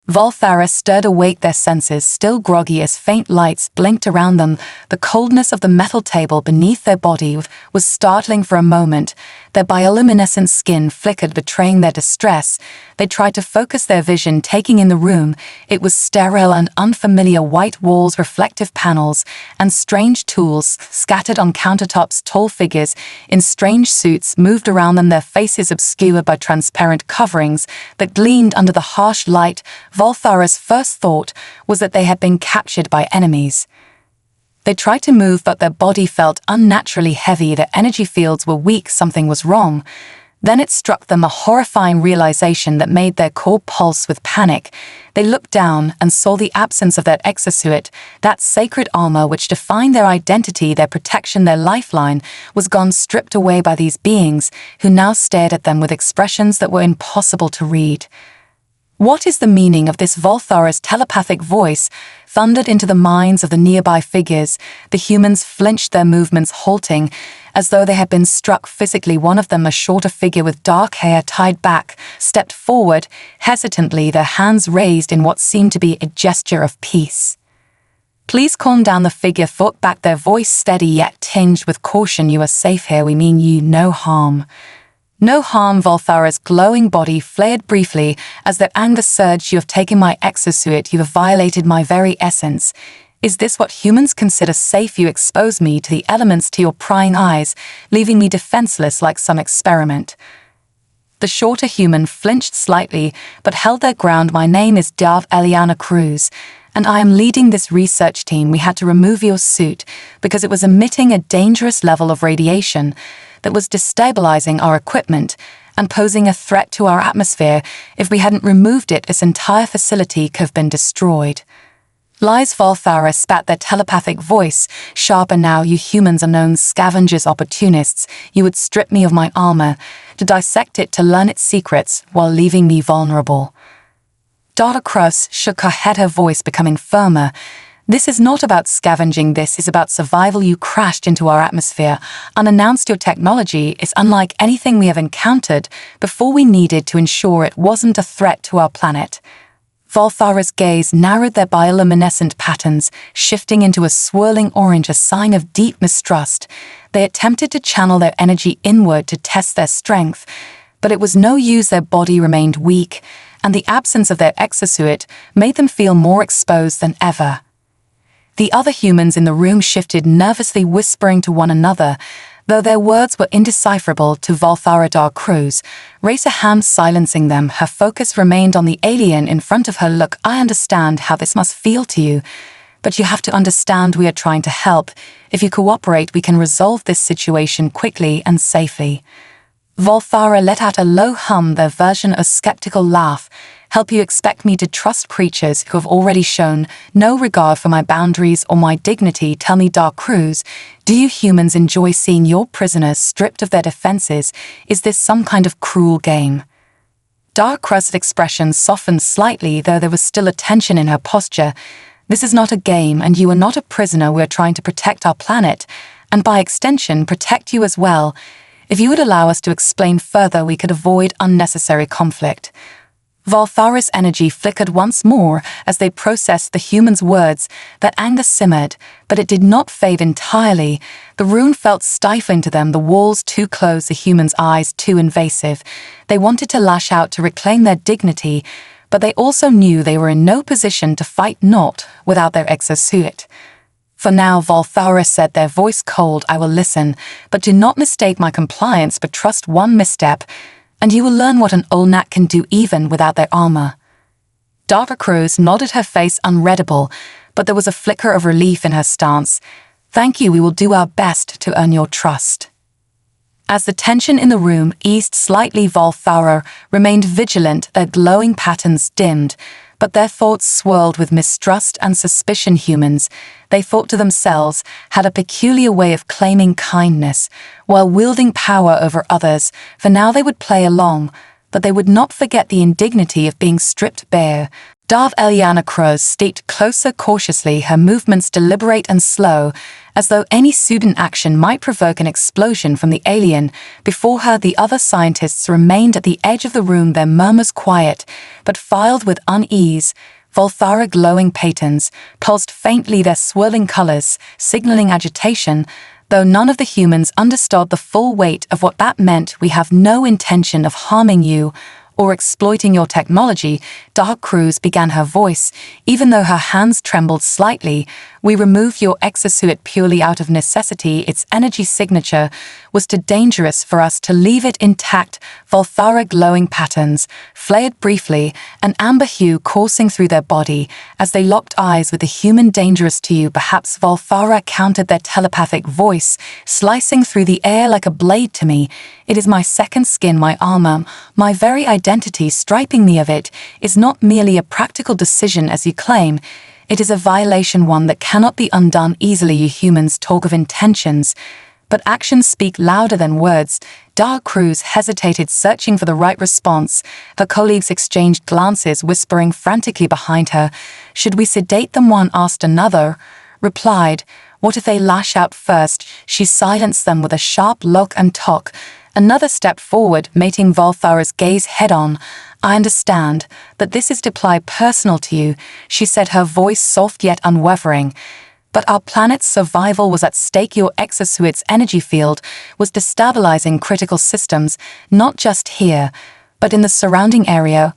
Volthara stirred awake their senses, still groggy as faint lights blinked around them. The coldness of the metal table beneath their body was startling for a moment. Their bioluminescent skin flickered, betraying their distress. They tried to focus their vision, taking in the room. It was sterile and unfamiliar: white walls, reflective panels, and strange tools scattered on countertops. Tall figures in strange suits moved around them, their faces obscured by transparent coverings that gleamed under the harsh light. Volthara's first thought was that they had been captured by enemies. They tried to move, but their body felt unnaturally heavy. Their energy fields were weak. Something was wrong. Then it struck them, a horrifying realization that made their core pulse with panic. They looked down and saw the absence of that exosuit, that sacred armor which defined their identity, their protection, their lifeline, was gone, stripped away by these beings who now stared at them with expressions that were impossible to read. What is the meaning of this? Volthara's telepathic voice thundered into the minds of the nearby figures. The humans flinched, their movements halting, as though they had been struck physically. One of them, a shorter figure with dark hair tied back, stepped forward, hesitantly, their hands raised in what seemed to be a gesture of peace. "Please calm down," the figure fought back, their voice steady yet tinged with caution. "You are safe here. We mean you no harm." "No harm." Volthara's glowing body flared briefly as their anger surged. "You have taken my exosuit. You have violated my very essence. Is this what humans consider safe? You expose me to the elements, to your prying eyes, leaving me defenseless like some experiment." The shorter human flinched slightly, but held their ground. "My name is Darv Eliana Cruz, and I am leading this research team. We had to remove your suit because it was emitting a dangerous level of radiation that was destabilizing our equipment and posing a threat to our atmosphere. If we hadn't removed it, this entire facility could have been destroyed." "Lies." Volthara spat, their telepathic voice sharper now. "You humans are known scavengers, opportunists. You would strip me of my armor to dissect it, to learn its secrets, while leaving me vulnerable." Dr. Krauss shook her head, her voice becoming firmer. "This is not about scavenging. This is about survival. You crashed into our atmosphere unannounced. Your technology is unlike anything we have encountered before. We needed to ensure it wasn't a threat to our planet." Volthara's gaze narrowed, their bioluminescent patterns shifting into a swirling orange, a sign of deep mistrust. They attempted to channel their energy inward to test their strength, but it was no use. Their body remained weak, and the absence of their exosuit made them feel more exposed than ever. The other humans in the room shifted, nervously whispering to one another, though their words were indecipherable to Volthara. Dar Cruz raised a hand, silencing them. Her focus remained on the alien in front of her. "Look, I understand how this must feel to you, but you have to understand we are trying to help. If you cooperate, we can resolve this situation quickly and safely." Volthara let out a low hum, their version of a skeptical laugh. "Help? You expect me to trust creatures who have already shown no regard for my boundaries or my dignity? Tell me, Dark Cruz, do you humans enjoy seeing your prisoners stripped of their defenses? Is this some kind of cruel game?" Dark Cruz's expression softened slightly, though there was still a tension in her posture. "This is not a game, and you are not a prisoner. We are trying to protect our planet, and by extension, protect you as well. If you would allow us to explain further, we could avoid unnecessary conflict." Volthara's energy flickered once more as they processed the human's words. That anger simmered, but it did not fade entirely. The room felt stifling to them, the walls too close, the human's eyes too invasive. They wanted to lash out to reclaim their dignity, but they also knew they were in no position to fight not without their exosuit. "For now," Volthara said, their voice cold, "I will listen, but do not mistake my compliance, but trust one misstep, and you will learn what an Olnak can do even without their armor." Dr. Cruz nodded, her face unreadable, but there was a flicker of relief in her stance. "Thank you, we will do our best to earn your trust." As the tension in the room eased slightly, Volthara remained vigilant, their glowing patterns dimmed, but their thoughts swirled with mistrust and suspicion. Humans, they thought to themselves, had a peculiar way of claiming kindness while wielding power over others. For now they would play along, but they would not forget the indignity of being stripped bare. Darv Eliana Crows stepped closer cautiously, her movements deliberate and slow, as though any sudden action might provoke an explosion from the alien. Before her, the other scientists remained at the edge of the room, their murmurs quiet, but filled with unease. Volthara glowing patterns pulsed faintly, their swirling colors signaling agitation. Though none of the humans understood the full weight of what that meant, we have no intention of harming you or exploiting your technology, Dark Cruz began, her voice, even though her hands trembled slightly. We removed your exosuit purely out of necessity. Its energy signature was too dangerous for us to leave it intact. Volthara glowing patterns flared briefly, an amber hue coursing through their body as they locked eyes with the human. Dangerous to you, perhaps? Volthara countered, their telepathic voice slicing through the air like a blade to me. It is my second skin, my armor, my very identity. Striping me of it is not merely a practical decision as you claim. It is a violation, one that cannot be undone easily. You humans talk of intentions, but actions speak louder than words. Dark Cruz hesitated, searching for the right response. Her colleagues exchanged glances, whispering frantically behind her. Should we sedate them? One asked. Another replied, what if they lash out first? She silenced them with a sharp look and talk. Another stepped forward, meeting Volthara's gaze head-on. I understand that this is deeply personal to you, she said, her voice soft yet unwavering. But our planet's survival was at stake. Your exosuit's energy field was destabilizing critical systems, not just here, but in the surrounding area.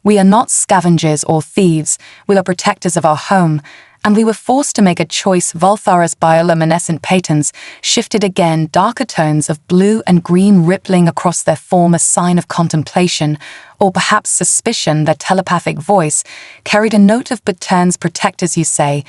We are not scavengers or thieves, we are protectors of our home. And we were forced to make a choice. Volthara's bioluminescent patterns shifted again, darker tones of blue and green rippling across their form, a sign of contemplation, or perhaps suspicion. Their telepathic voice carried a note of "But protectors, you say.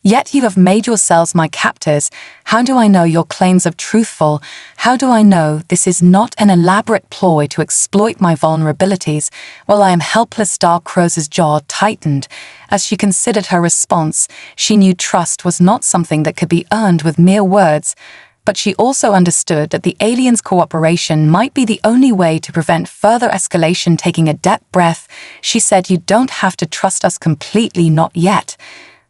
Yet you have made yourselves my captors. How do I know your claims are truthful? How do I know this is not an elaborate ploy to exploit my vulnerabilities? While I am helpless." Dark Crow's jaw tightened as she considered her response. She knew trust was not something that could be earned with mere words, but she also understood that the aliens' cooperation might be the only way to prevent further escalation. Taking a deep breath, she said, "You don't have to trust us completely, not yet.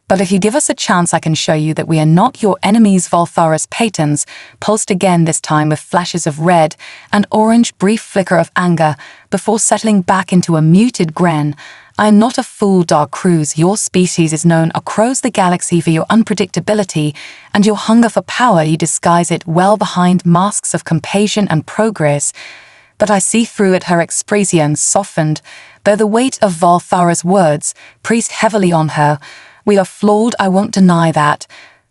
But if you give us a chance, I can show you that we are not your enemies." Volthara's patterns pulsed again, this time with flashes of red and orange, brief flicker of anger, before settling back into a muted grin. "I am not a fool, Dark Cruz. Your species is known across the galaxy for your unpredictability and your hunger for power. You disguise it well behind masks of compassion and progress. But I see through it." Her expression softened, though the weight of Volthara's words pressed heavily on her. "We are flawed, I won't deny that.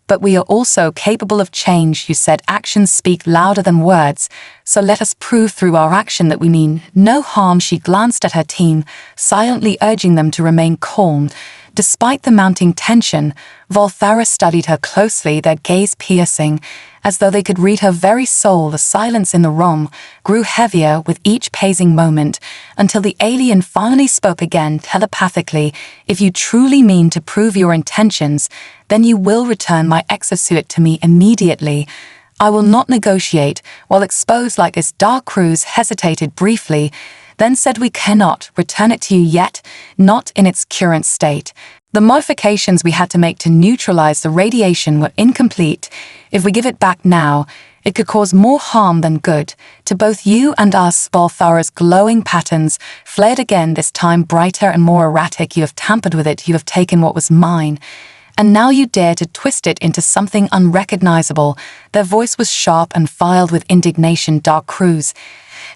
But we are also capable of change," you said. "Actions speak louder than words. So let us prove through our action that we mean no harm." She glanced at her team, silently urging them to remain calm. Despite the mounting tension, Volthara studied her closely, their gaze piercing, as though they could read her very soul. The silence in the room grew heavier with each passing moment, until the alien finally spoke again, telepathically. "If you truly mean to prove your intentions, then you will return my exosuit to me immediately. I will not negotiate while exposed like this." Dark Cruz hesitated briefly, then said, "We cannot return it to you yet, not in its current state. The modifications we had to make to neutralize the radiation were incomplete. If we give it back now, it could cause more harm than good to both you and us." Volthara's glowing patterns flared again, this time brighter and more erratic. "You have tampered with it. You have taken what was mine. And now you dare to twist it into something unrecognizable." Their voice was sharp and filled with indignation. Dark Cruz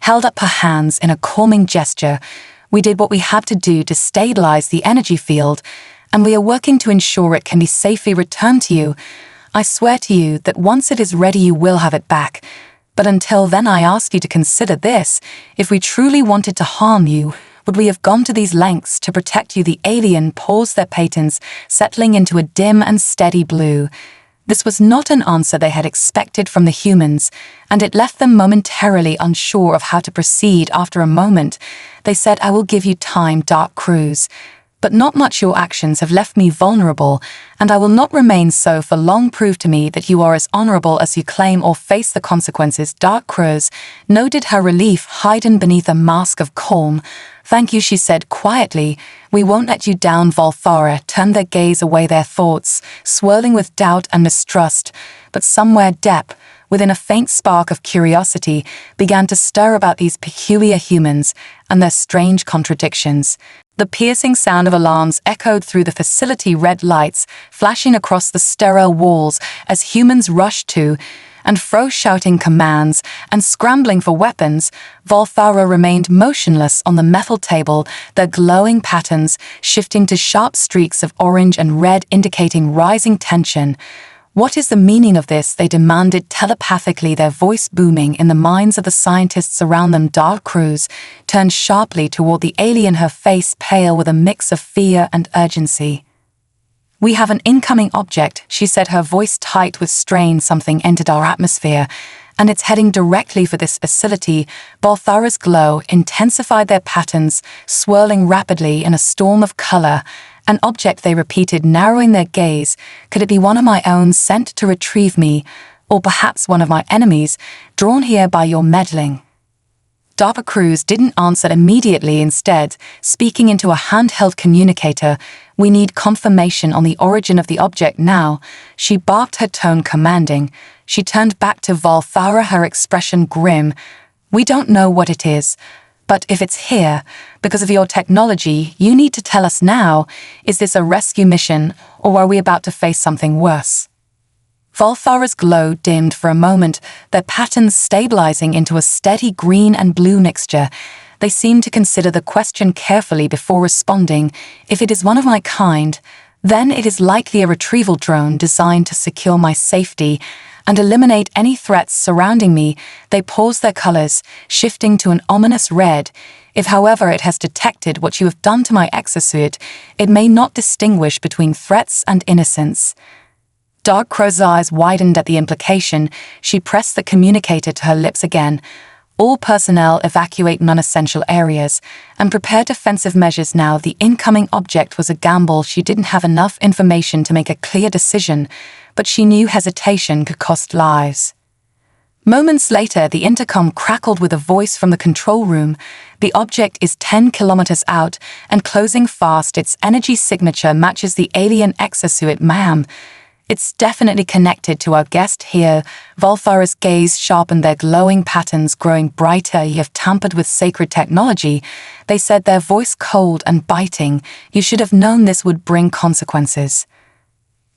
held up her hands in a calming gesture. "We did what we had to do to stabilize the energy field, and we are working to ensure it can be safely returned to you. I swear to you that once it is ready, you will have it back. But until then, I ask you to consider this. If we truly wanted to harm you, would we have gone to these lengths to protect you?" The alien paused, their patterns settling into a dim and steady blue. This was not an answer they had expected from the humans, and it left them momentarily unsure of how to proceed. After a moment, they said, "I will give you time, Dark Cruz. But not much your actions have left me vulnerable, and I will not remain so for long. Prove to me that you are as honorable as you claim or face the consequences. Dark Crows noted her relief hidden beneath a mask of calm. Thank you, she said quietly. We won't let you down. Volthara turned their gaze away, their thoughts swirling with doubt and mistrust, but somewhere deep within a faint spark of curiosity began to stir about these peculiar humans and their strange contradictions. The piercing sound of alarms echoed through the facility, red lights flashing across the sterile walls as humans rushed to and fro, shouting commands and scrambling for weapons. Volthara remained motionless on the metal table, their glowing patterns shifting to sharp streaks of orange and red indicating rising tension. What is the meaning of this? They demanded telepathically, their voice booming in the minds of the scientists around them. Dark Crows turned sharply toward the alien, her face pale with a mix of fear and urgency. We have an incoming object, she said, her voice tight with strain. Something entered our atmosphere, and it's heading directly for this facility. Volthara's glow intensified, their patterns swirling rapidly in a storm of color. An object, they repeated, narrowing their gaze. Could it be one of my own, sent to retrieve me? Or perhaps one of my enemies, drawn here by your meddling? Dark Crows didn't answer immediately, instead speaking into a handheld communicator. We need confirmation on the origin of the object now, she barked, her tone commanding. She turned back to Volthara, her expression grim. We don't know what it is, but if it's here, because of your technology, you need to tell us now. Is this a rescue mission, or are we about to face something worse? Volthara's glow dimmed for a moment, their patterns stabilizing into a steady green and blue mixture. They seemed to consider the question carefully before responding. If it is one of my kind, then it is likely a retrieval drone designed to secure my safety and eliminate any threats surrounding me. They paused, their colors shifting to an ominous red. If, however, it has detected what you have done to my exosuit, it may not distinguish between threats and innocence. Dark Crow's eyes widened at the implication. She pressed the communicator to her lips again. All personnel evacuate non-essential areas and prepare defensive measures now. The incoming object was a gamble. She didn't have enough information to make a clear decision, but she knew hesitation could cost lives. Moments later, the intercom crackled with a voice from the control room. The object is 10 kilometers out and closing fast. Its energy signature matches the alien exosuit. Ma'am, it's definitely connected to our guest here. Volthara's gaze sharpened, their glowing patterns growing brighter. You have tampered with sacred technology, they said, their voice cold and biting. You should have known this would bring consequences.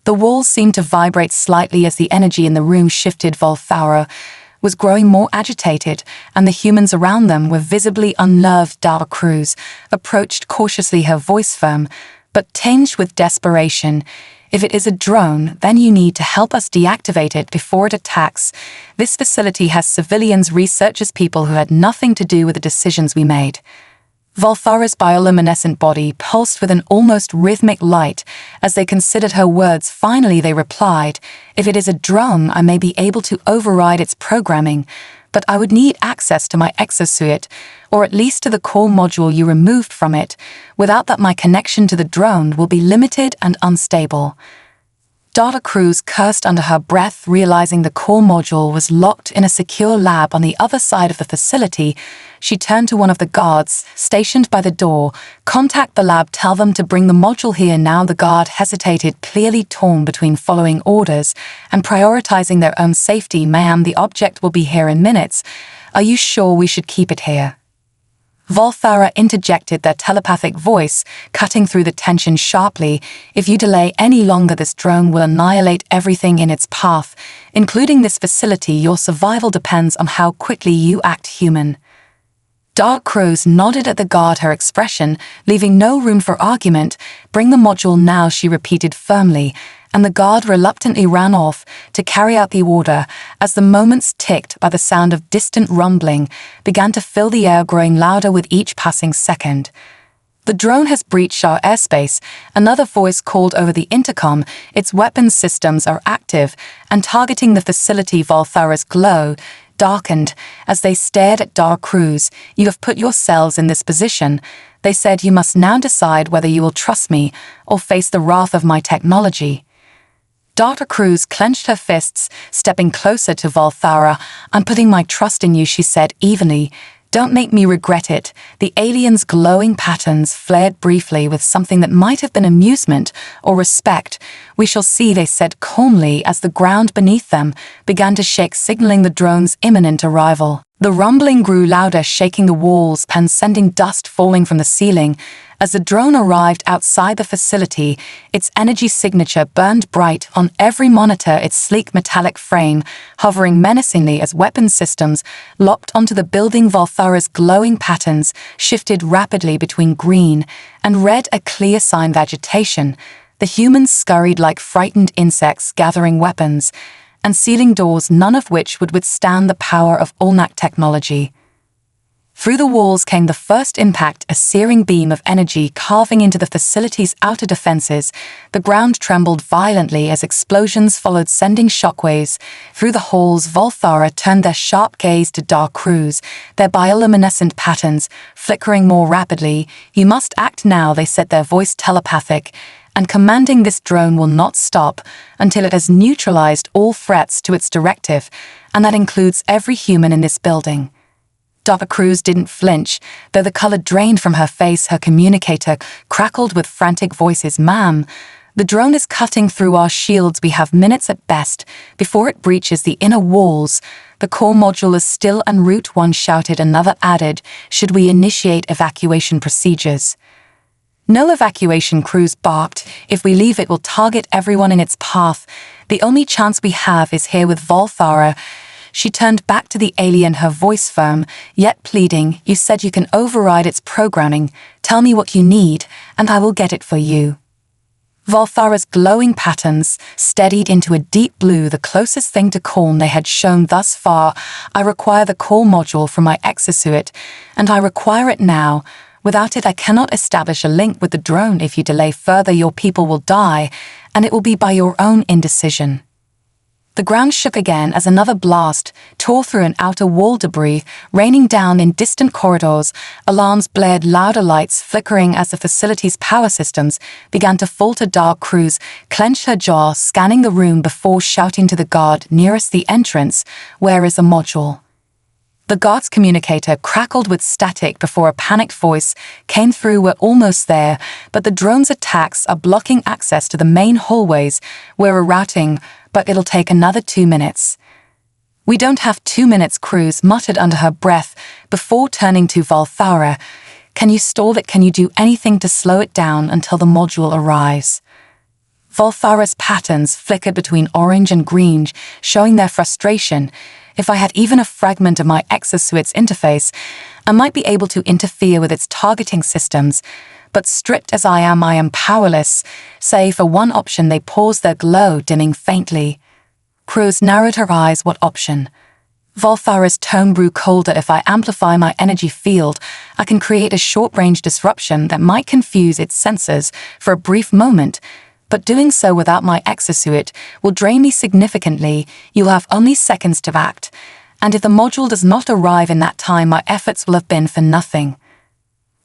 The walls seemed to vibrate slightly as the energy in the room shifted. Volthara was growing more agitated, and the humans around them were visibly unnerved. Dark Crows approached cautiously, her voice firm, but tinged with desperation. If it is a drone, then you need to help us deactivate it before it attacks. This facility has civilians, researchers, people who had nothing to do with the decisions we made. Volthara's bioluminescent body pulsed with an almost rhythmic light as they considered her words. Finally, they replied, if it is a drone, I may be able to override its programming, but I would need access to my exosuit, or at least to the core module you removed from it. Without that, my connection to the drone will be limited and unstable. Dark Crows cursed under her breath, realizing the core module was locked in a secure lab on the other side of the facility. She turned to one of the guards stationed by the door. Contact the lab, tell them to bring the module here now. The guard hesitated, clearly torn between following orders and prioritizing their own safety. Ma'am, the object will be here in minutes. Are you sure we should keep it here? Volthara interjected, their telepathic voice cutting through the tension sharply. If you delay any longer, this drone will annihilate everything in its path, including this facility. Your survival depends on how quickly you act, human. Dark Crows nodded at the guard, her expression leaving no room for argument. Bring the module now, she repeated firmly, and the guard reluctantly ran off to carry out the order as the moments ticked by. The sound of distant rumbling began to fill the air, growing louder with each passing second. The drone has breached our airspace, another voice called over the intercom. Its weapons systems are active and targeting the facility. Volthara's glow darkened as they stared at Dar Cruz. "You have put yourselves in this position," they said. "You must now decide whether you will trust me or face the wrath of my technology." Dr. Cruz clenched her fists, stepping closer to Volthara. "I'm putting my trust in you," she said evenly. "Don't make me regret it." The alien's glowing patterns flared briefly with something that might have been amusement or respect. "We shall see," they said calmly as the ground beneath them began to shake, signaling the drone's imminent arrival. The rumbling grew louder, shaking the walls and sending dust falling from the ceiling. As the drone arrived outside the facility, its energy signature burned bright on every monitor, its sleek metallic frame hovering menacingly as weapon systems locked onto the building. Volthara's glowing patterns shifted rapidly between green and red, a clear sign of agitation. The humans scurried like frightened insects, gathering weapons and sealing doors, none of which would withstand the power of Ulnak technology. Through the walls came the first impact, a searing beam of energy carving into the facility's outer defenses. The ground trembled violently as explosions followed, sending shockwaves through the halls. Volthara turned their sharp gaze to Dar Cruz, their bioluminescent patterns flickering more rapidly. "You must act now," they said, their voice telepathic and commanding. "This drone will not stop until it has neutralized all threats to its directive, and that includes every human in this building." Dr. Cruz didn't flinch, though the color drained from her face. Her communicator crackled with frantic voices. "Ma'am, the drone is cutting through our shields. We have minutes at best before it breaches the inner walls. The core module is still en route," one shouted. Another added, "Should we initiate evacuation procedures?" "No evacuation," Cruz barked. "If we leave, it will target everyone in its path. The only chance we have is here with Volthara." She turned back to the alien, her voice firm, yet pleading. "You said you can override its programming. Tell me what you need, and I will get it for you." Volthara's glowing patterns steadied into a deep blue, the closest thing to calm they had shown thus far. "I require the core module from my exosuit, and I require it now. Without it, I cannot establish a link with the drone. If you delay further, your people will die, and it will be by your own indecision." The ground shook again as another blast tore through an outer wall, debris raining down in distant corridors. Alarms blared, louder lights flickering as the facility's power systems began to falter. Dar Cruz clenched her jaw, scanning the room before shouting to the guard nearest the entrance, "Where is the module?" The guard's communicator crackled with static before a panicked voice came through. "We're almost there, but the drone's attacks are blocking access to the main hallways. We're rerouting, but it'll take another 2 minutes." "We don't have 2 minutes," Cruz muttered under her breath before turning to Volthara. "Can you stall it? Can you do anything to slow it down until the module arrives?" Volthara's patterns flickered between orange and green, showing their frustration. "If I had even a fragment of my exosuit's interface, I might be able to interfere with its targeting systems. But stripped as I am powerless. Save for one option." They paused, their glow dimming faintly. Cruz narrowed her eyes. "What option?" Volthara's tone grew colder. "If I amplify my energy field, I can create a short-range disruption that might confuse its sensors for a brief moment. But doing so without my exosuit will drain me significantly. You'll have only seconds to act. And if the module does not arrive in that time, my efforts will have been for nothing."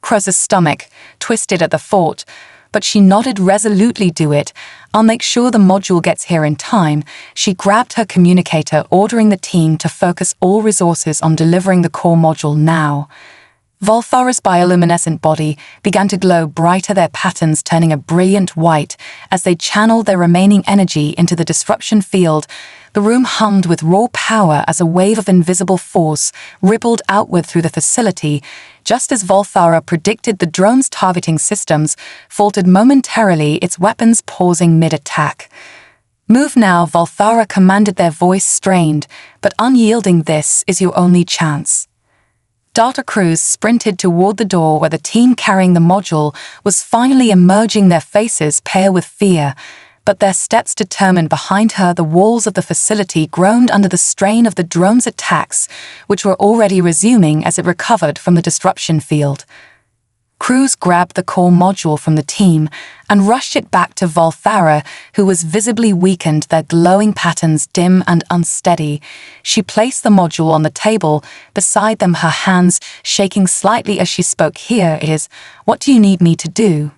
Cruz's stomach twisted at the thought, but she nodded resolutely. "Do it. I'll make sure the module gets here in time." She grabbed her communicator, ordering the team to focus all resources on delivering the core module now. Volthara's bioluminescent body began to glow brighter, their patterns turning a brilliant white as they channeled their remaining energy into the disruption field. The room hummed with raw power as a wave of invisible force rippled outward through the facility. Just as Volthara predicted, the drone's targeting systems faltered momentarily, its weapons pausing mid-attack. "Move now," Volthara commanded, their voice strained but unyielding. "This is your only chance." Dr. Cruz sprinted toward the door where the team carrying the module was finally emerging, their faces pale with fear, but their steps determined. Behind her, the walls of the facility groaned under the strain of the drone's attacks, which were already resuming as it recovered from the disruption field. Cruz grabbed the core module from the team and rushed it back to Volthara, who was visibly weakened, their glowing patterns dim and unsteady. She placed the module on the table beside them, her hands shaking slightly as she spoke. "Here it is. What do you need me to do?"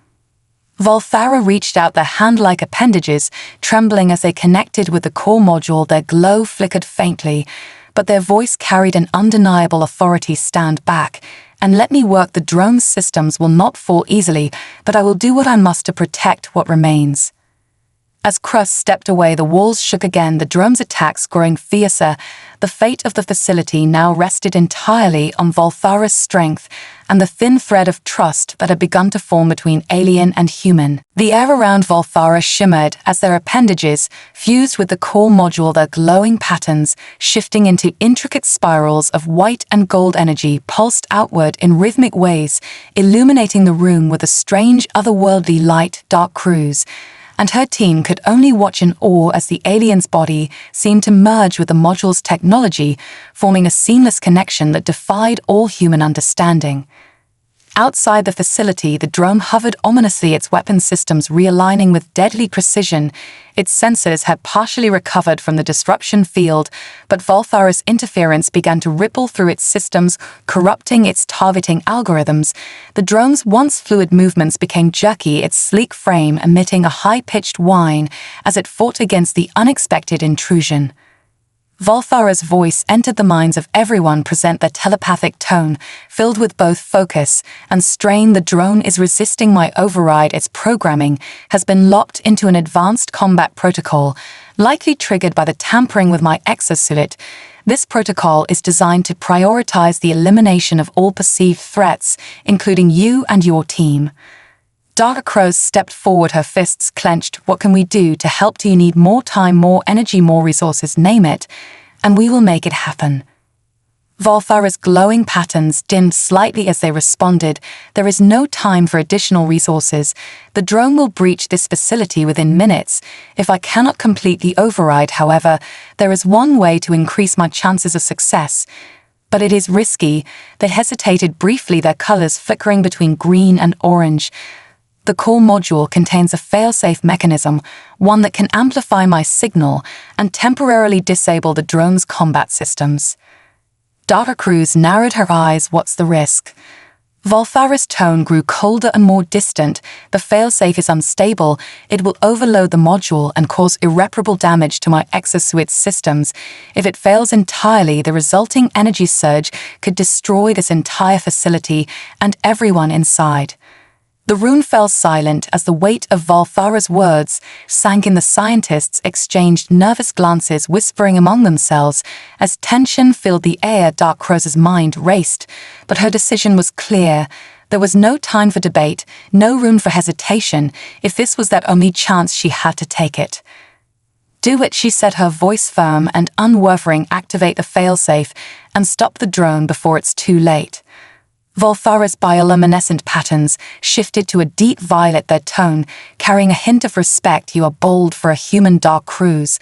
Volthara reached out, their hand-like appendages trembling as they connected with the core module. Their glow flickered faintly, but their voice carried an undeniable authority. "Stand back and let me work. The drone's systems will not fall easily, but I will do what I must to protect what remains." As Cruz stepped away, the walls shook again, the drone's attacks growing fiercer. The fate of the facility now rested entirely on Volthara's strength and the thin thread of trust that had begun to form between alien and human. The air around Volthara shimmered as their appendages fused with the core module, their glowing patterns shifting into intricate spirals of white and gold energy pulsed outward in rhythmic ways, illuminating the room with a strange otherworldly light. Dark Cruz and her team could only watch in awe as the alien's body seemed to merge with the module's technology, forming a seamless connection that defied all human understanding. Outside the facility, the drone hovered ominously, its weapon systems realigning with deadly precision. Its sensors had partially recovered from the disruption field, but Volthara's interference began to ripple through its systems, corrupting its targeting algorithms. The drone's once fluid movements became jerky, its sleek frame emitting a high-pitched whine as it fought against the unexpected intrusion. Volthara's voice entered the minds of everyone present, their telepathic tone filled with both focus and strain. "The drone is resisting my override. Its programming has been locked into an advanced combat protocol, likely triggered by the tampering with my exosuit. This protocol is designed to prioritize the elimination of all perceived threats, including you and your team." Dark Cruz stepped forward, her fists clenched. "What can we do to help? Do you need more time, more energy, more resources? Name it, and we will make it happen." Volthara's glowing patterns dimmed slightly as they responded. "There is no time for additional resources. The drone will breach this facility within minutes. If I cannot complete the override, however, there is one way to increase my chances of success. But it is risky." They hesitated briefly, their colors flickering between green and orange. "The core module contains a failsafe mechanism, one that can amplify my signal and temporarily disable the drone's combat systems." Dark Cruz narrowed her eyes. "What's the risk?" Volthara's tone grew colder and more distant. "The failsafe is unstable. It will overload the module and cause irreparable damage to my exosuit systems. If it fails entirely, the resulting energy surge could destroy this entire facility and everyone inside." The room fell silent as the weight of Volthara's words sank in. The scientists exchanged nervous glances, whispering among themselves as tension filled the air. Dark Cruz's mind raced, but her decision was clear. There was no time for debate, no room for hesitation. If this was that only chance, she had to take it. "Do it," she said, her voice firm and unwavering. "Activate the failsafe and stop the drone before it's too late." Volthara's bioluminescent patterns shifted to a deep violet, their tone carrying a hint of respect. "You are bold for a human." Dark Cruz,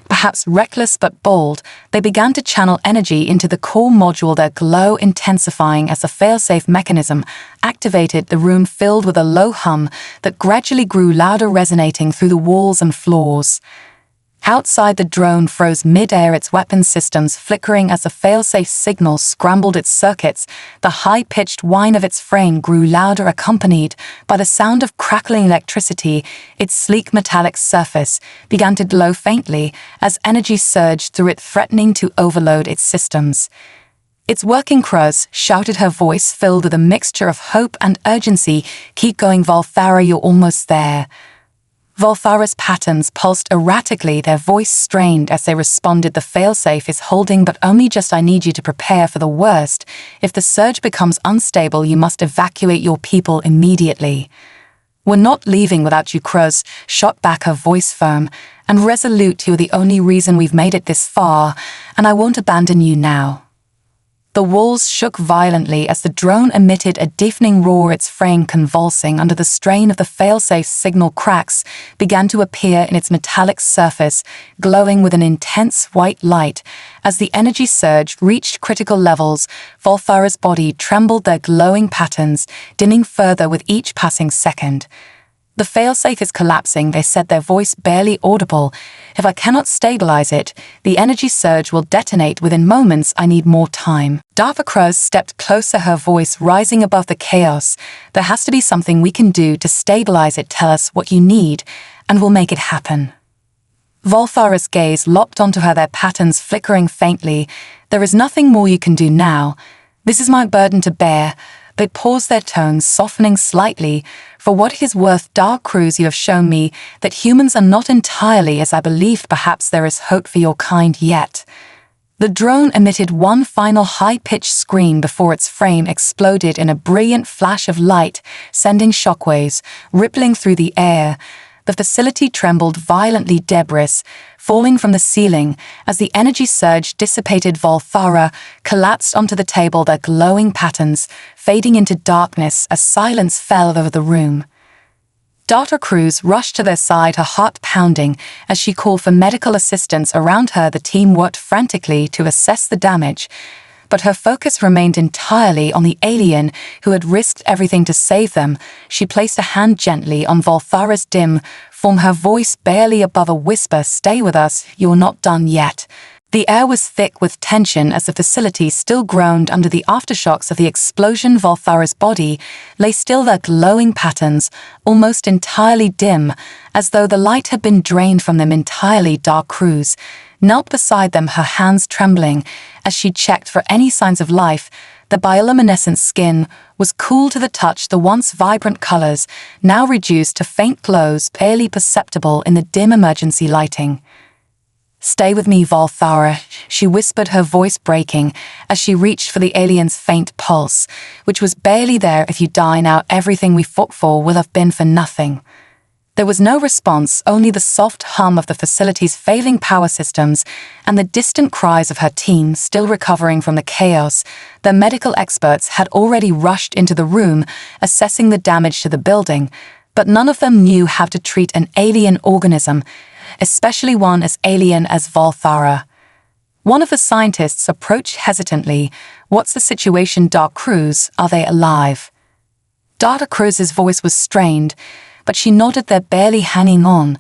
perhaps reckless but bold, they began to channel energy into the core module, their glow intensifying as the failsafe mechanism activated. The room filled with a low hum that gradually grew louder, resonating through the walls and floors. Outside, the drone froze mid-air, its weapon systems flickering as the failsafe signal scrambled its circuits. The high-pitched whine of its frame grew louder, accompanied by the sound of crackling electricity. Its sleek metallic surface began to glow faintly as energy surged through it, threatening to overload its systems. "It's working," Cruz shouted, her voice filled with a mixture of hope and urgency. "Keep going, Volthara, you're almost there." Volthara's patterns pulsed erratically, their voice strained as they responded. "The failsafe is holding, but only just. I need you to prepare for the worst. If the surge becomes unstable, you must evacuate your people immediately." "We're not leaving without you," Cruz shot back, her voice firm and resolute. "You're the only reason we've made it this far, and I won't abandon you now." The walls shook violently as the drone emitted a deafening roar, its frame convulsing under the strain of the failsafe. Signal cracks began to appear in its metallic surface, glowing with an intense white light. As the energy surge reached critical levels, Volthara's body trembled, their glowing patterns dimming further with each passing second. "The failsafe is collapsing," they said, their voice barely audible. "If I cannot stabilize it, the energy surge will detonate within moments. I need more time." Darva stepped closer, her voice rising above the chaos. "There has to be something we can do to stabilize it. Tell us what you need, and we'll make it happen." Volthara's gaze locked onto her, their patterns flickering faintly. "There is nothing more you can do now. This is my burden to bear." They paused, their tones softening slightly. "For what it is worth, Dark Cruz, you have shown me that humans are not entirely as I believed. Perhaps there is hope for your kind yet." The drone emitted one final high-pitched scream before its frame exploded in a brilliant flash of light, sending shockwaves rippling through the air. The facility trembled violently, debris falling from the ceiling as the energy surge dissipated. Volthara collapsed onto the table, their glowing patterns fading into darkness as silence fell over the room. Dr. Cruz rushed to their side, her heart pounding as she called for medical assistance. Around her, the team worked frantically to assess the damage, but her focus remained entirely on the alien who had risked everything to save them. She placed a hand gently on Volthara's dim form, her voice barely above a whisper. "Stay with us, you're not done yet." The air was thick with tension as the facility still groaned under the aftershocks of the explosion. Volthara's body lay still, their glowing patterns almost entirely dim, as though the light had been drained from them entirely. Dark Cruz knelt beside them, her hands trembling as she checked for any signs of life. The bioluminescent skin was cool to the touch, the once vibrant colors now reduced to faint glows, barely perceptible in the dim emergency lighting. "Stay with me, Volthara," she whispered, her voice breaking as she reached for the alien's faint pulse, which was barely there. "If you die now, everything we fought for will have been for nothing." There was no response, only the soft hum of the facility's failing power systems and the distant cries of her team still recovering from the chaos. The medical experts had already rushed into the room, assessing the damage to the building, but none of them knew how to treat an alien organism, especially one as alien as Volthara. One of the scientists approached hesitantly. "What's the situation, Dark Cruz? Are they alive?" Dr. Cruz's voice was strained, but she nodded, they're barely hanging on.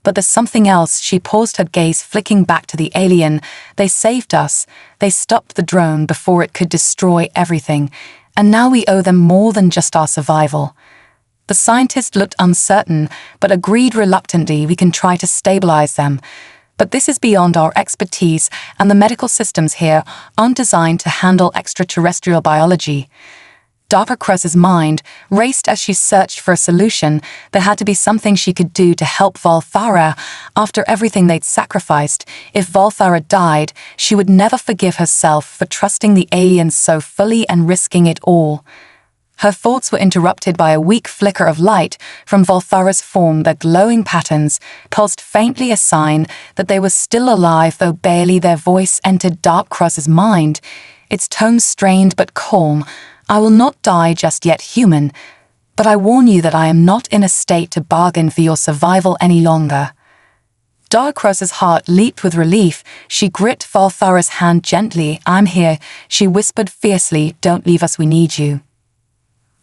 "But there's something else." She paused, her gaze flicking back to the alien. "They saved us. They stopped the drone before it could destroy everything. And now we owe them more than just our survival." The scientist looked uncertain, but agreed reluctantly. "We can try to stabilize them. But this is beyond our expertise, and the medical systems here aren't designed to handle extraterrestrial biology." Dr. Cruz's mind raced as she searched for a solution. There had to be something she could do to help Volthara after everything they'd sacrificed. If Volthara died, she would never forgive herself for trusting the aliens so fully and risking it all. Her thoughts were interrupted by a weak flicker of light from Volthara's form. Their glowing patterns pulsed faintly, a sign that they were still alive, though barely. Their voice entered Dark Cruz's mind, its tone strained but calm. "I will not die just yet, human, but I warn you that I am not in a state to bargain for your survival any longer." Dark Cruz's heart leaped with relief. She gripped Volthara's hand gently. "I'm here," she whispered fiercely. "Don't leave us, we need you."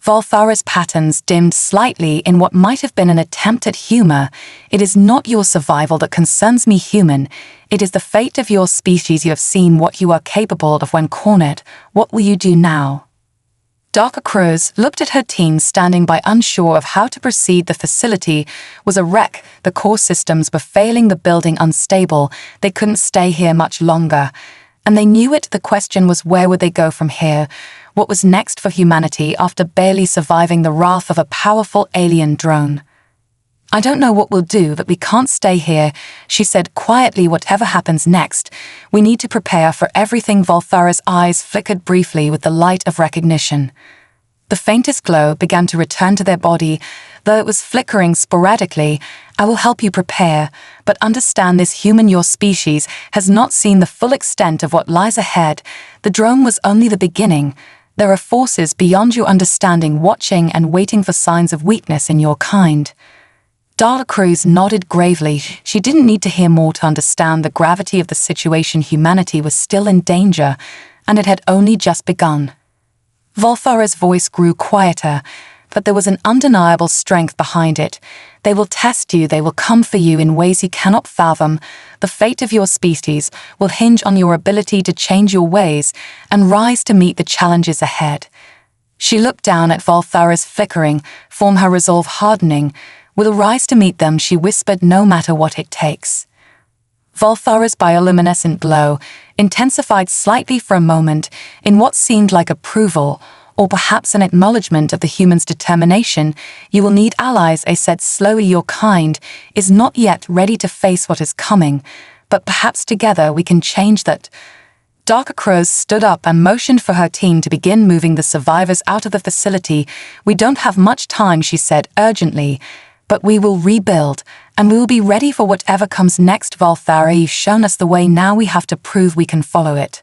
Volthara's patterns dimmed slightly in what might have been an attempt at humor. "It is not your survival that concerns me, human. It is the fate of your species. You have seen what you are capable of when cornered. What will you do now?" Dr. Cruz looked at her team standing by, unsure of how to proceed. The facility was a wreck. The core systems were failing, the building unstable. They couldn't stay here much longer. And they knew it. The question was, where would they go from here? What was next for humanity after barely surviving the wrath of a powerful alien drone? "I don't know what we'll do, but we can't stay here," she said quietly. "Whatever happens next, we need to prepare for everything." Volthara's eyes flickered briefly with the light of recognition. The faintest glow began to return to their body, though it was flickering sporadically. I will help you prepare, but understand this human your species has not seen the full extent of what lies ahead. The drone was only the beginning. There are forces beyond your understanding watching and waiting for signs of weakness in your kind." Dr. Cruz nodded gravely. She didn't need to hear more to understand the gravity of the situation. Humanity was still in danger, and it had only just begun. Volthara's voice grew quieter, but there was an undeniable strength behind it. "They will test you, they will come for you in ways you cannot fathom. The fate of your species will hinge on your ability to change your ways and rise to meet the challenges ahead." She looked down at Volthara's flickering form, her resolve hardening. "We'll rise to meet them," she whispered, "no matter what it takes." Volthara's bioluminescent glow intensified slightly for a moment in what seemed like approval, or perhaps an acknowledgement of the human's determination. "You will need allies," I said slowly. "Your kind is not yet ready to face what is coming, but perhaps together we can change that." Dr. Cruz stood up and motioned for her team to begin moving the survivors out of the facility. "We don't have much time," she said urgently, "but we will rebuild, and we will be ready for whatever comes next. Volthara, you've shown us the way, now we have to prove we can follow it."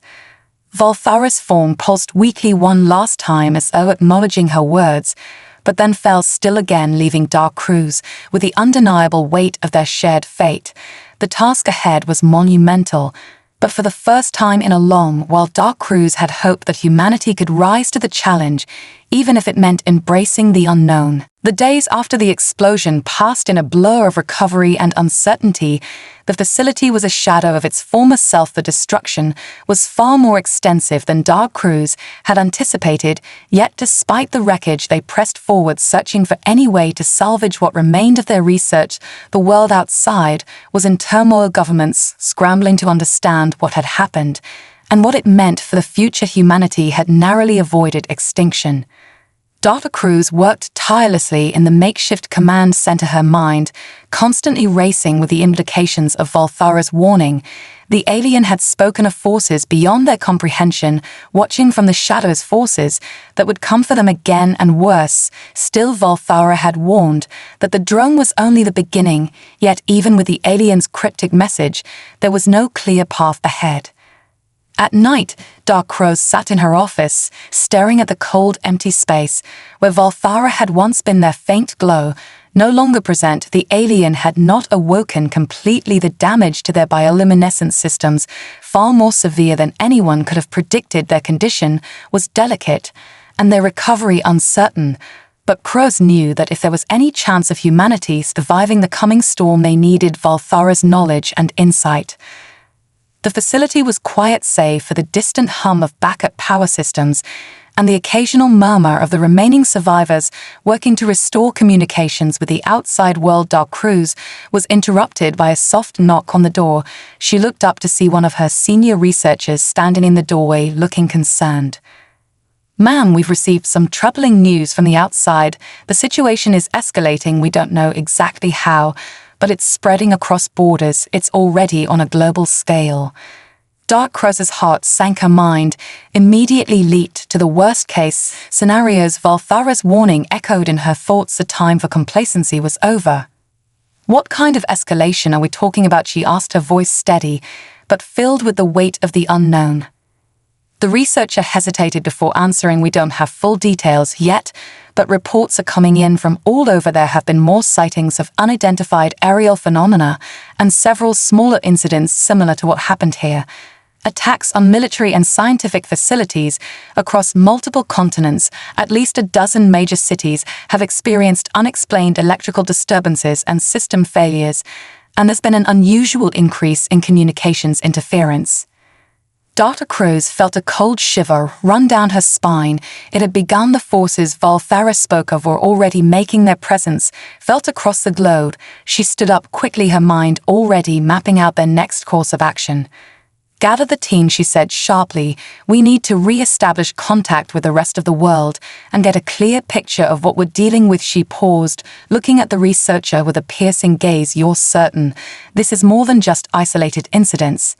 Volthara's form pulsed weakly one last time as though acknowledging her words, but then fell still again, leaving Dark Cruz with the undeniable weight of their shared fate. The task ahead was monumental, but for the first time in a long while, Dark Cruz had hoped that humanity could rise to the challenge, even if it meant embracing the unknown. The days after the explosion passed in a blur of recovery and uncertainty. The facility was a shadow of its former self. The destruction was far more extensive than Dark Cruz had anticipated, yet despite the wreckage they pressed forward, searching for any way to salvage what remained of their research. The world outside was in turmoil, governments scrambling to understand what had happened, and what it meant for the future. Humanity had narrowly avoided extinction. Dr. Cruz worked tirelessly in the makeshift command center, her mind constantly racing with the implications of Volthara's warning. The alien had spoken of forces beyond their comprehension, watching from the shadows, forces that would come for them again, and worse still, Volthara had warned that the drone was only the beginning. Yet even with the alien's cryptic message, there was no clear path ahead. At night, Dark Cruz sat in her office, staring at the cold, empty space where Volthara had once been. Their faint glow no longer present. The alien had not awoken completely. The damage to their bioluminescent systems, far more severe than anyone could have predicted. Their condition was delicate, and their recovery uncertain. But Cruz knew that if there was any chance of humanity surviving the coming storm, they needed Volthara's knowledge and insight. The facility was quiet save for the distant hum of backup power systems and the occasional murmur of the remaining survivors working to restore communications with the outside world. Dark Cruz was interrupted by a soft knock on the door. She looked up to see one of her senior researchers standing in the doorway, looking concerned. "Ma'am, we've received some troubling news from the outside. The situation is escalating. We don't know exactly how, but it's spreading across borders. It's already on a global scale." Dark Cruz's heart sank. Her mind immediately leaped to the worst-case scenarios. Volthara's warning echoed in her thoughts. The time for complacency was over. "What kind of escalation are we talking about?" she asked, her voice steady, but filled with the weight of the unknown. The researcher hesitated before answering. "We don't have full details yet, but reports are coming in from all over. There have been more sightings of unidentified aerial phenomena and several smaller incidents similar to what happened here. Attacks on military and scientific facilities across multiple continents. At least a dozen major cities have experienced unexplained electrical disturbances and system failures, and there's been an unusual increase in communications interference." Dr. Cruz felt a cold shiver run down her spine. It had begun. The forces Volthara spoke of were already making their presence felt across the globe. She stood up quickly, her mind already mapping out their next course of action. "Gather the team," she said sharply. "We need to re-establish contact with the rest of the world and get a clear picture of what we're dealing with." She paused, looking at the researcher with a piercing gaze. "You're certain this is more than just isolated incidents?"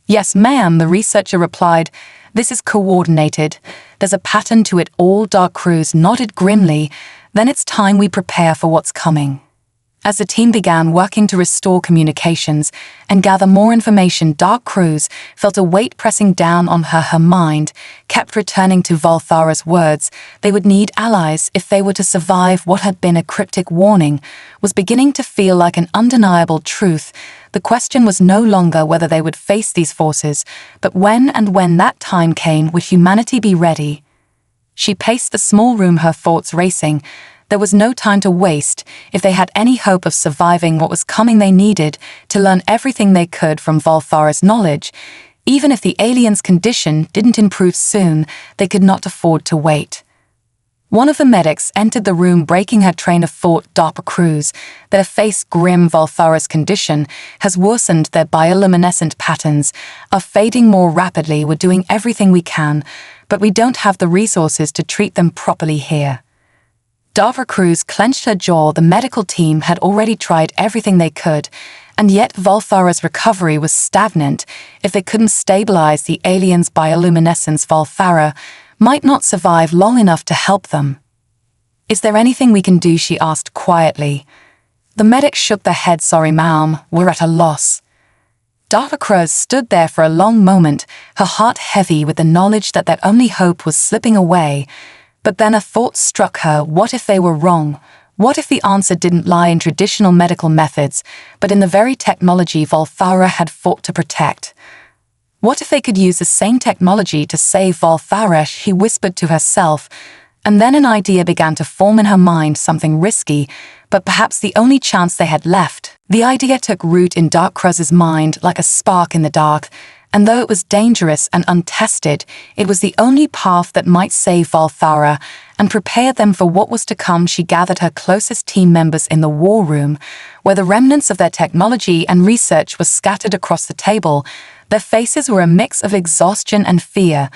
"Yes, ma'am," the researcher replied. "This is coordinated. There's a pattern to it all." Dark Cruz nodded grimly. "Then it's time we prepare for what's coming." As the team began working to restore communications and gather more information, Dark Cruz felt a weight pressing down on her mind, kept returning to Volthara's words. They would need allies if they were to survive. What had been a cryptic warning was beginning to feel like an undeniable truth. The question was no longer whether they would face these forces, but when, and when that time came, would humanity be ready? She paced the small room, her thoughts racing. There was no time to waste. If they had any hope of surviving what was coming, they needed to learn everything they could from Volthara's knowledge. Even if the aliens' condition didn't improve soon, they could not afford to wait. One of the medics entered the room, breaking her train of thought. Dark Cruz, their face grim. Volthara's condition has worsened. Their bioluminescent patterns are fading more rapidly. We're doing everything we can, but we don't have the resources to treat them properly here. Dark Cruz clenched her jaw. The medical team had already tried everything they could, and yet Volthara's recovery was stagnant. If they couldn't stabilize the aliens' bioluminescence, Volthara might not survive long enough to help them. "Is there anything we can do?" she asked quietly. The medic shook their head. "Sorry, ma'am, we're at a loss." Dark Cruz stood there for a long moment, her heart heavy with the knowledge that their only hope was slipping away. But then a thought struck her. What if they were wrong? What if the answer didn't lie in traditional medical methods, but in the very technology Volthara had fought to protect? What if they could use the same technology to save Volthara? She whispered to herself, and then an idea began to form in her mind, something risky, but perhaps the only chance they had left. The idea took root in Dark Cruz's mind like a spark in the dark, and though it was dangerous and untested, it was the only path that might save Volthara and prepare them for what was to come. She gathered her closest team members in the war room, where the remnants of their technology and research were scattered across the table. Their faces were a mix of exhaustion and fear,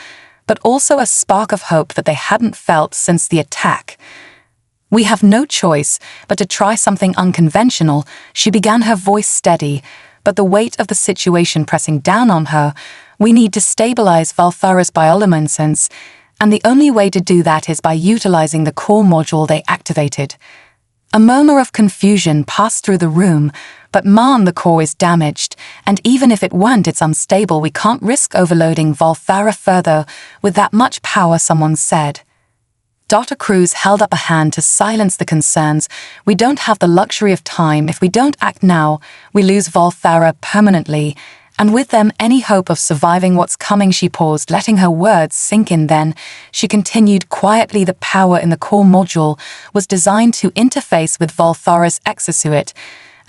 but also a spark of hope that they hadn't felt since the attack. "We have no choice but to try something unconventional," she began, her voice steady, but the weight of the situation pressing down on her. "We need to stabilize Volthara's bioluminescence, and the only way to do that is by utilizing the core module they activated." A murmur of confusion passed through the room. "But ma'am, the core is damaged, and even if it weren't, it's unstable. We can't risk overloading Volthara further with that much power," someone said. Dr. Cruz held up a hand to silence the concerns. "We don't have the luxury of time. If we don't act now, we lose Volthara permanently, and with them any hope of surviving what's coming." She paused, letting her words sink in. Then she continued quietly, "The power in the core module was designed to interface with Volthara's exosuit,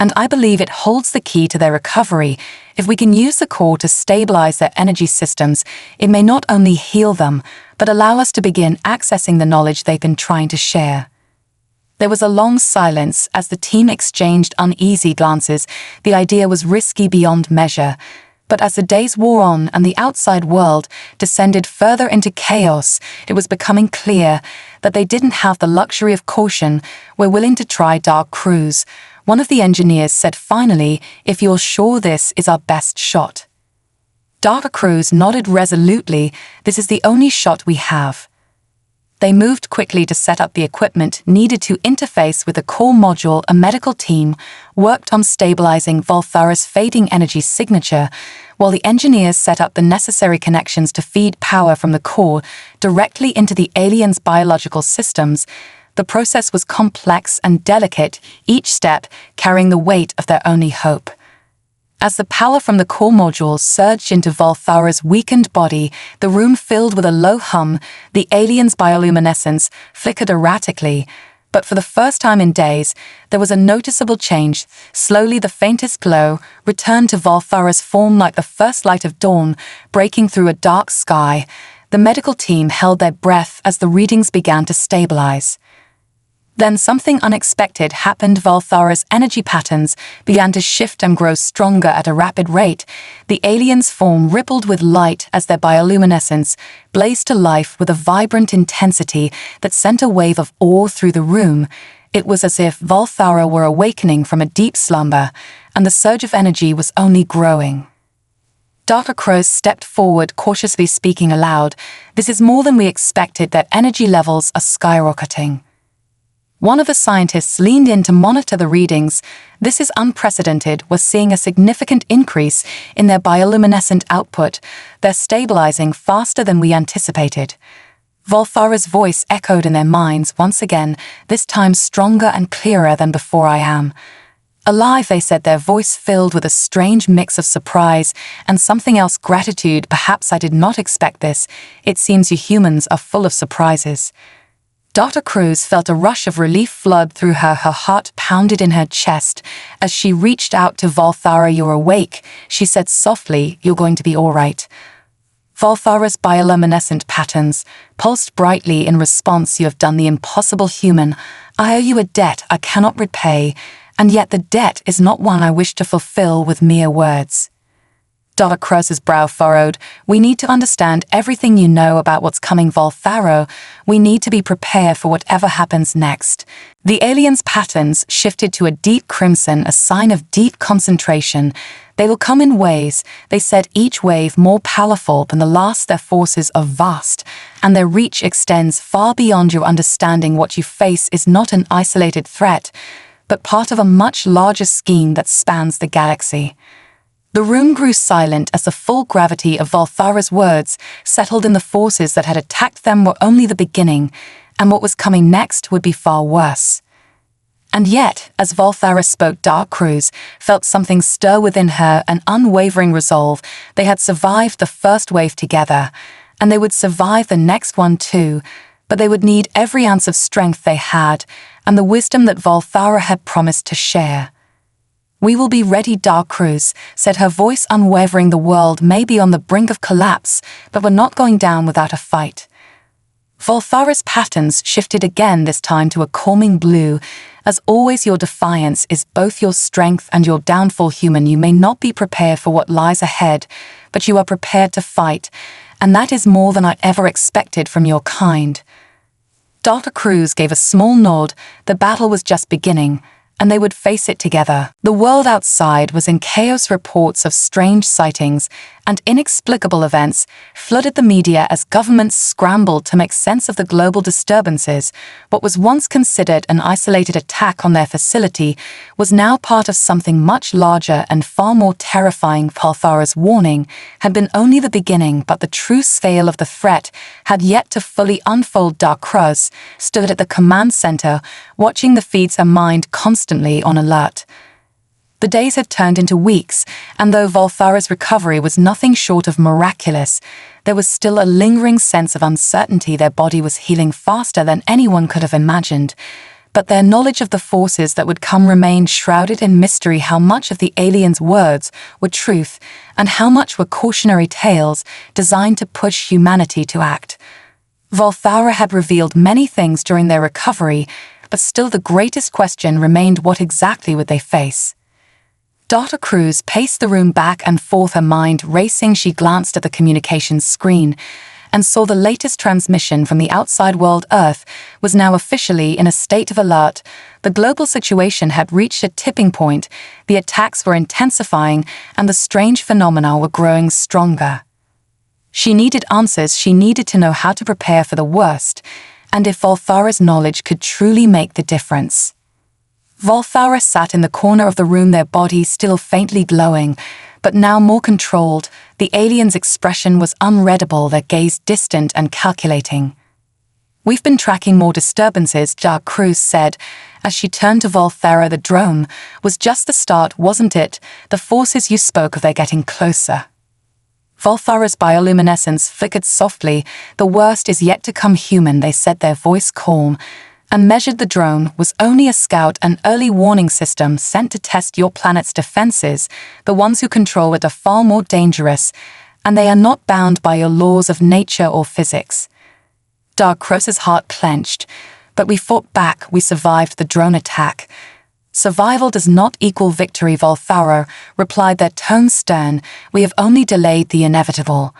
and I believe it holds the key to their recovery. If we can use the core to stabilize their energy systems, it may not only heal them, but allow us to begin accessing the knowledge they've been trying to share." There was a long silence as the team exchanged uneasy glances. The idea was risky beyond measure, but as the days wore on and the outside world descended further into chaos, it was becoming clear that they didn't have the luxury of caution. "We're willing to try, Dark Cruz," one of the engineers said finally, "if you're sure this is our best shot." Dark Cruz nodded resolutely. "This is the only shot we have." They moved quickly to set up the equipment needed to interface with the core module. A medical team worked on stabilizing Volthara's fading energy signature, while the engineers set up the necessary connections to feed power from the core directly into the aliens' biological systems. The process was complex and delicate, each step carrying the weight of their only hope. As the power from the core module surged into Volthara's weakened body, the room filled with a low hum. The alien's bioluminescence flickered erratically, but for the first time in days, there was a noticeable change. Slowly, the faintest glow returned to Volthara's form like the first light of dawn, breaking through a dark sky. The medical team held their breath as the readings began to stabilize. Then something unexpected happened. Volthara's energy patterns began to shift and grow stronger at a rapid rate. The alien's form rippled with light as their bioluminescence blazed to life with a vibrant intensity that sent a wave of awe through the room. It was as if Volthara were awakening from a deep slumber, and the surge of energy was only growing. Dr. Cruz stepped forward, cautiously speaking aloud. "This is more than we expected. Their energy levels are skyrocketing." One of the scientists leaned in to monitor the readings. "This is unprecedented. We're seeing a significant increase in their bioluminescent output. They're stabilizing faster than we anticipated." Volthara's voice echoed in their minds once again, this time stronger and clearer than before. "I am alive," they said, their voice filled with a strange mix of surprise and something else, gratitude. "Perhaps I did not expect this. It seems you humans are full of surprises." Dr. Cruz felt a rush of relief flood through her. Her heart pounded in her chest as she reached out to Volthara. "You're awake," she said softly. "You're going to be all right." Volthara's bioluminescent patterns pulsed brightly in response. "You have done the impossible, human. I owe you a debt I cannot repay, and yet the debt is not one I wish to fulfill with mere words." Dr. Cruz's brow furrowed. "We need to understand everything you know about what's coming, Voltharo. We need to be prepared for whatever happens next." The aliens' patterns shifted to a deep crimson, a sign of deep concentration. "They will come in waves," they said, "each wave more powerful than the last. Their forces are vast, and their reach extends far beyond your understanding. What you face is not an isolated threat, but part of a much larger scheme that spans the galaxy." The room grew silent as the full gravity of Volthara's words settled in. The forces that had attacked them were only the beginning, and what was coming next would be far worse. And yet, as Volthara spoke, Dr. Cruz felt something stir within her, an unwavering resolve. They had survived the first wave together, and they would survive the next one too, but they would need every ounce of strength they had, and the wisdom that Volthara had promised to share. "We will be ready," Dr. Cruz said, her voice unwavering. "The world may be on the brink of collapse, but we're not going down without a fight." Volthara's patterns shifted again, this time to a calming blue. "As always, your defiance is both your strength and your downfall, human. You may not be prepared for what lies ahead, but you are prepared to fight, and that is more than I ever expected from your kind." Dr. Cruz gave a small nod. The battle was just beginning, and they would face it together. The world outside was in chaos. Reports of strange sightings and inexplicable events flooded the media as governments scrambled to make sense of the global disturbances. What was once considered an isolated attack on their facility was now part of something much larger and far more terrifying. Volthara's warning had been only the beginning, but the true scale of the threat had yet to fully unfold. Dr. Cruz stood at the command center, watching the feeds, her mind constantly on alert. The days had turned into weeks, and though Volthara's recovery was nothing short of miraculous, there was still a lingering sense of uncertainty. Their body was healing faster than anyone could have imagined, but their knowledge of the forces that would come remained shrouded in mystery. How much of the aliens' words were truth, and how much were cautionary tales designed to push humanity to act? Volthara had revealed many things during their recovery, but still the greatest question remained: what exactly would they face? Dr. Cruz paced the room back and forth, her mind racing. She glanced at the communications screen and saw the latest transmission from the outside world. Earth was now officially in a state of alert. The global situation had reached a tipping point. The attacks were intensifying, and the strange phenomena were growing stronger. She needed answers. She needed to know how to prepare for the worst, and if Volthara's knowledge could truly make the difference. Volthara sat in the corner of the room, their bodies still faintly glowing, but now more controlled. The alien's expression was unreadable, their gaze distant and calculating. "We've been tracking more disturbances," Dr. Cruz said, as she turned to Volthara. "The drone was just the start, wasn't it? The forces you spoke of, they're getting closer." Volthara's bioluminescence flickered softly. "The worst is yet to come, human," they said, their voice calm, and measured. "The drone was only a scout, an early warning system sent to test your planet's defenses. The ones who control it are far more dangerous, and they are not bound by your laws of nature or physics." Dr. Cruz's heart clenched. "But we fought back, we survived the drone attack." "Survival does not equal victory," Volthara replied, their tone stern. "We have only delayed the inevitable."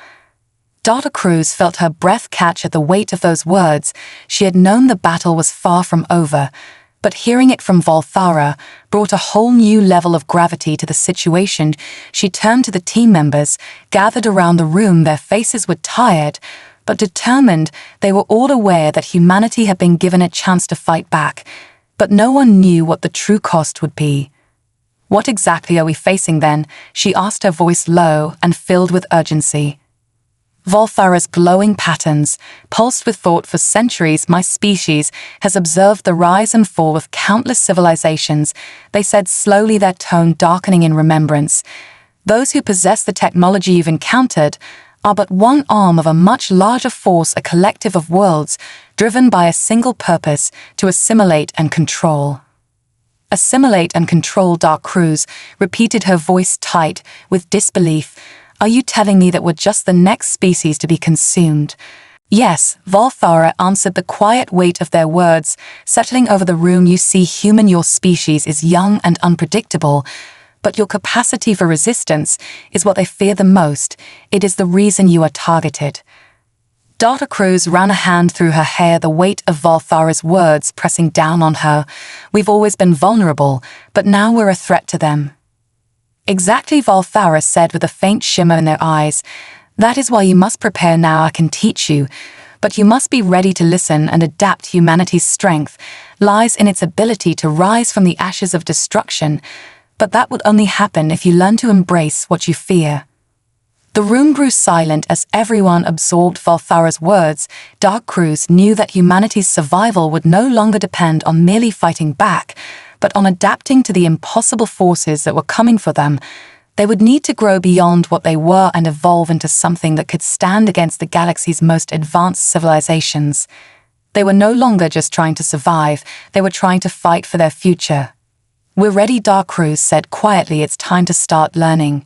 Dr. Cruz felt her breath catch at the weight of those words. She had known the battle was far from over, but hearing it from Volthara brought a whole new level of gravity to the situation. She turned to the team members, gathered around the room. Their faces were tired, but determined. They were all aware that humanity had been given a chance to fight back, But no one knew what the true cost would be. "What exactly are we facing then?" she asked, her voice low and filled with urgency. Volthara's glowing patterns, pulsed with thought for centuries. "My species has observed the rise and fall of countless civilizations," they said slowly, their tone darkening in remembrance. "Those who possess the technology you've encountered are but one arm of a much larger force, a collective of worlds, driven by a single purpose: to assimilate and control." "Assimilate and control," Dark Cruz repeated, her voice tight with disbelief. "Are you telling me that we're just the next species to be consumed?" "Yes," Volthara answered, the quiet weight of their words settling over the room. "You see, human, your species is young and unpredictable, but your capacity for resistance is what they fear the most. It is the reason you are targeted." Dr. Cruz ran a hand through her hair, the weight of Volthara's words pressing down on her. "We've always been vulnerable, but now we're a threat to them." "Exactly," Volthara said with a faint shimmer in their eyes. "That is why you must prepare now. I can teach you, but you must be ready to listen and adapt. Humanity's strength lies in its ability to rise from the ashes of destruction, but that would only happen if you learn to embrace what you fear." The room grew silent as everyone absorbed Volthara's words. Dark Cruz knew that humanity's survival would no longer depend on merely fighting back, but on adapting to the impossible forces that were coming for them. They would need to grow beyond what they were and evolve into something that could stand against the galaxy's most advanced civilizations. They were no longer just trying to survive, they were trying to fight for their future. "We're ready," Dark Cruz said quietly. "It's time to start learning."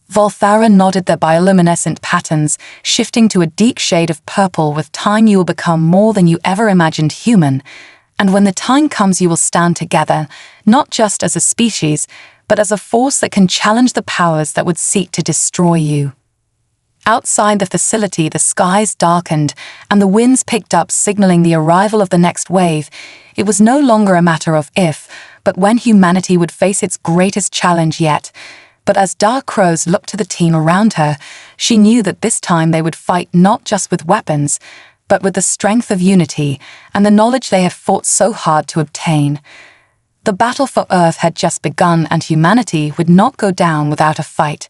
Volthara nodded, their bioluminescent patterns shifting to a deep shade of purple. "With time you will become more than you ever imagined human. And when the time comes, you will stand together, not just as a species, but as a force that can challenge the powers that would seek to destroy you." Outside the facility, the skies darkened and the winds picked up, signaling the arrival of the next wave. It was no longer a matter of if, but when humanity would face its greatest challenge yet. But as Dark Cruz looked to the team around her, she knew that this time they would fight not just with weapons, but with the strength of unity and the knowledge they have fought so hard to obtain. The battle for Earth had just begun, and humanity would not go down without a fight.